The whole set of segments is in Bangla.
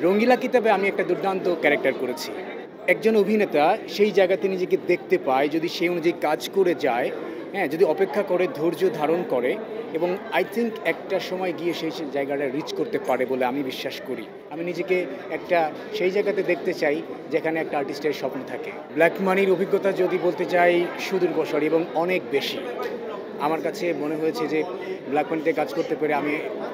রঙ্গিলা কিতাবে আমি একটা দুর্দান্ত ক্যারেক্টার করেছি। একজন অভিনেতা সেই জায়গাতে নিজেকে দেখতে পায় যদি সেই অনুযায়ী কাজ করে যায়, হ্যাঁ, যদি অপেক্ষা করে ধৈর্য ধারণ করে এবং আই থিংক একটা সময় গিয়ে সেই জায়গাটা রিচ করতে পারে বলে আমি বিশ্বাস করি। আমি নিজেকে একটা সেই জায়গাতে দেখতে চাই যেখানে একটা আর্টিস্টের স্বপ্ন থাকে। ব্ল্যাক মানির অভিজ্ঞতা যদি বলতে চাই সুদূর প্রসারী এবং অনেক বেশি। আমার কাছে মনে হয়েছে যে ব্ল্যাক মানিতে কাজ করতে পেরে আমি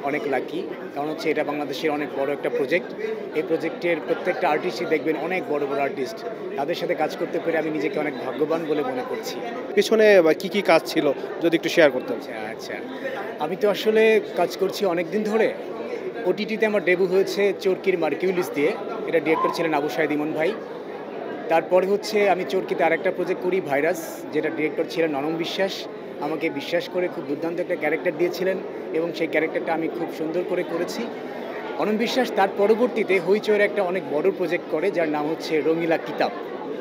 অনেক লাকি, কারণ হচ্ছে এটা বাংলাদেশের অনেক বড় একটা প্রজেক্ট। এই প্রজেক্টের প্রত্যেকটা আর্টিস্টই দেখবেন অনেক বড় বড় আর্টিস্ট, তাদের সাথে কাজ করতে পেরে আমি নিজেকে অনেক ভাগ্যবান বলে মনে করছি। পেছনে কি কি কাজ ছিল যদি একটু শেয়ার করতেন। আচ্ছা, আমি তো আসলে কাজ করছি অনেক দিন ধরে। ওটিটিতে আমার ডেবু হয়েছে চরকির মার্কিউলিস দিয়ে, এটা ডিরেক্টর ছিলেন আবু সাইদ ইমন ভাই। তারপরে হচ্ছে আমি চরকিতে আরেকটা প্রজেক্ট করি ভাইরাস, যেটা ডিরেক্টর ছিলেন ননম বিশ্বাস। আমাকে বিশ্বাস করে খুব দুর্দান্ত একটা ক্যারেক্টার দিয়েছিলেন এবং সেই ক্যারেক্টারটা আমি খুব সুন্দর করে করেছি। অনম বিশ্বাস তার পরবর্তীতে হইচইয়ের একটা অনেক বড় প্রজেক্ট করে যার নাম হচ্ছে রঙ্গিলা কিতাব,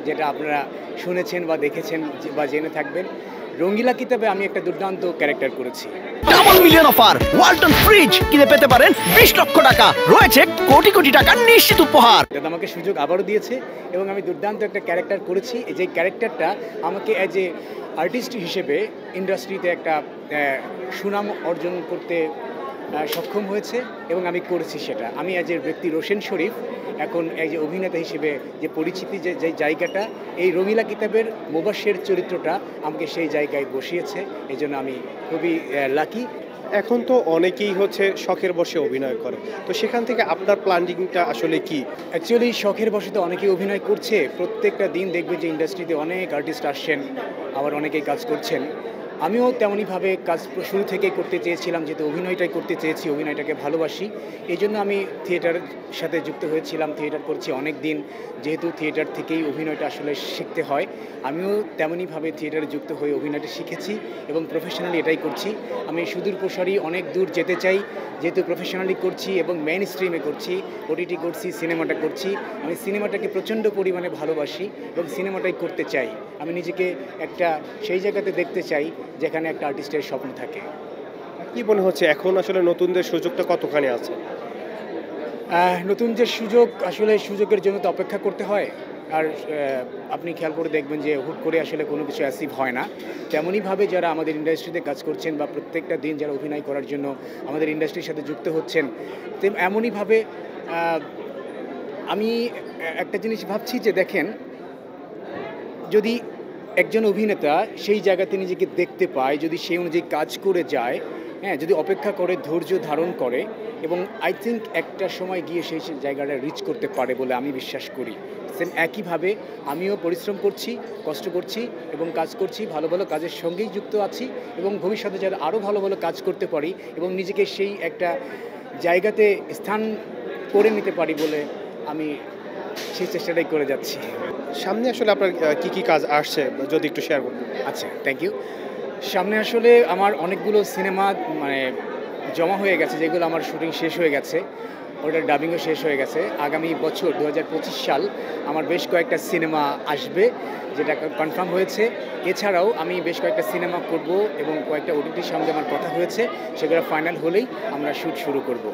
যেটা আপনারা শুনেছেন বা দেখেছেন বা জেনে থাকবেন। রঙ্গিলা কিতাবে আমি একটা দুর্দান্ত ক্যারেক্টার করেছি। Double million offer Walton fridge কিনে পেতে পারেন 20 লক্ষ টাকা, রয়েছে কোটি কোটি টাকার নিশ্চিত উপহার। দাদা আমাকে সুযোগ আবারও দিয়েছে এবং আমি দুর্দান্ত একটা ক্যারেক্টার করেছি। যে ক্যারেক্টারটা আমাকে অ্যাজ এ আর্টিস্ট হিসেবে ইন্ডাস্ট্রিতে একটা সুনাম অর্জন করতে সক্ষম হয়েছে এবং আমি করেছি সেটা। আমি অ্যাজ এ ব্যক্তি রোশন শরীফ এখন অ্যাজ এ অভিনেতা হিসেবে যে পরিচিতি, যে জায়গাটা এই রঙ্গিলা কিতাবের মুবাশ্বের চরিত্রটা আমাকে সেই জায়গায় বসিয়েছে, এই জন্য আমি খুবই লাকি। এখন তো অনেকেই হচ্ছে শখের বশে অভিনয় করে, তো সেখান থেকে আপনার প্ল্যানিংটা আসলে কি? অ্যাকচুয়ালি শখের বশে তো অনেকেই অভিনয় করছে। প্রত্যেকটা দিন দেখবে যে ইন্ডাস্ট্রিতে অনেক আর্টিস্ট আসছেন, আবার অনেকেই কাজ করছেন। আমিও তেমনইভাবে কাজ শুরু থেকেই করতে চেয়েছিলাম, যেহেতু অভিনয়টাই করতে চেয়েছি, অভিনয়টাকে ভালোবাসি। এই জন্য আমি থিয়েটারের সাথে যুক্ত হয়েছিলাম, থিয়েটার করছি অনেক দিন। যেহেতু থিয়েটার থেকেই অভিনয়টা আসলে শিখতে হয়, আমিও তেমনইভাবে থিয়েটারে যুক্ত হয়ে অভিনয়টা শিখেছি এবং প্রফেশনালি এটাই করছি। আমি সুদূর প্রসারী অনেক দূর যেতে চাই, যেহেতু প্রফেশনালি করছি এবং মেইন স্ট্রিমে করছি, ওটিটি করছি, সিনেমাটা করছি। আমি সিনেমাটাকে প্রচণ্ড পরিমাণে ভালোবাসি এবং সিনেমাটাই করতে চাই। আমি নিজেকে একটা সেই জায়গাতে দেখতে চাই যেখানে একটা আর্টিস্টের স্বপ্ন থাকে। কি মনে হচ্ছে এখন আসলে নতুনদের সুযোগটা কতখানি আছে? নতুন যে সুযোগ, আসলে সুযোগের জন্য তো অপেক্ষা করতে হয়। আর আপনি খেয়াল করে দেখবেন যে হুট করে আসলে কোনো কিছু অ্যাচিভ হয় না। তেমনইভাবে যারা আমাদের ইন্ডাস্ট্রিতে কাজ করছেন বা প্রত্যেকটা দিন যারা অভিনয় করার জন্য আমাদের ইন্ডাস্ট্রির সাথে যুক্ত হচ্ছেন, এমনইভাবে আমি একটা জিনিস ভাবছি যে দেখেন, যদি একজন অভিনেতা সেই জায়গাতে নিজেকে দেখতে পায়, যদি সেই অনুযায়ী কাজ করে যায়, হ্যাঁ, যদি অপেক্ষা করে ধৈর্য ধারণ করে এবং আই থিংক একটা সময় গিয়ে সেই জায়গাটা রিচ করতে পারে বলে আমি বিশ্বাস করি। সেম একইভাবে আমিও পরিশ্রম করছি, কষ্ট করছি এবং কাজ করছি, ভালো ভালো কাজের সঙ্গেই যুক্ত আছি এবং ভবিষ্যতে যারা আরও ভালো ভালো কাজ করতে পারি এবং নিজেকে সেই একটা জায়গাতে স্থান করে নিতে পারি বলে আমি সেই চেষ্টাটাই করে যাচ্ছি। সামনে আসলে আপনার কি কি কাজ আসছে যদি একটু শেয়ার করতেন। আচ্ছা, থ্যাংক ইউ। সামনে আসলে আমার অনেকগুলো সিনেমা জমা হয়ে গেছে, যেগুলো আমার শুটিং শেষ হয়ে গেছে, ওটার ডাবিংও শেষ হয়ে গেছে। আগামী বছর 2025 সাল আমার বেশ কয়েকটা সিনেমা আসবে, যেটা কনফার্ম হয়েছে। এছাড়াও আমি বেশ কয়েকটা সিনেমা করব এবং কয়েকটা ওটিটির সঙ্গে আমার কথা হয়েছে, সেগুলো ফাইনাল হলেই আমরা শ্যুট শুরু করব।